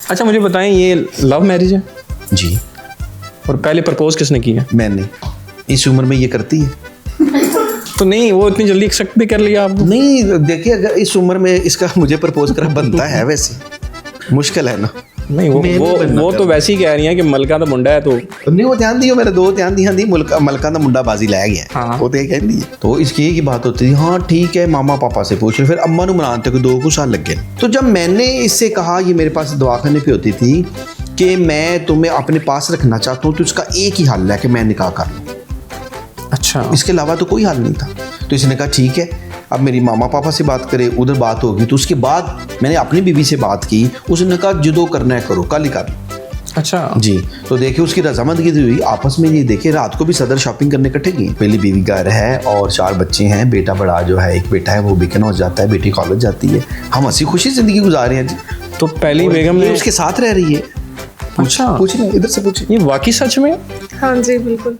अच्छा मुझे बताएं, ये लव मैरिज है? जी। और पहले प्रपोज किसने किया? मैंने। इस उम्र में ये करती है? तो नहीं, वो इतनी जल्दी एक्सेप्ट भी कर लिया आपने? नहीं, देखिए अगर इस उम्र में इसका मुझे प्रपोज करा बनता है, वैसे मुश्किल है ना। नहीं, वो तो वैसे ही कह रही हैं कि मलका तो मुंडा है। तो नहीं, वो ध्यान दियो, मेरे दो ध्यान दी मलका दा मुंडा बाजी लै गया। हाँ। वो तो कहती है। तो इसकी की बात होती थी, हाँ ठीक है मामा पापा से पूछ लो। फिर अम्मा नु मनाते को 2 साल लग गए। तो जब मैंने इससे कहा, ये मेरे पास दवाखाने पे होती थी, कि मैं तुम्हें अपने पास रखना चाहता हूँ, तो इसका एक ही हल है कि मैं निकाह कर लूँ। अच्छा, इसके अलावा तो कोई हल नहीं था। तो इसने कहा ठीक है, अब मेरी मामा पापा से बात करे, उधर बात होगी। तो उसके बाद मैंने अपनी बीवी से बात की, उसने कहा जो करना है करो, कल ही कर लो। अच्छा जी। तो देखिए उसकी रजामंदगी हुई आपस में। ये देखिए रात को भी सदर शॉपिंग करने इकट्ठे गए। पहली बीवी घर है और 4 बच्चे हैं। बेटा बड़ा जो है, एक बेटा है वो बीकन हो जाता है, बेटी कॉलेज जाती है। हम हंसी खुशी जिंदगी गुजार रहे हैं जी। तो पहली बेगम ने उसके साथ रह रही है। अच्छा, पूछिए, इधर से पूछिए। ये वाकई सच में? हाँ जी बिल्कुल।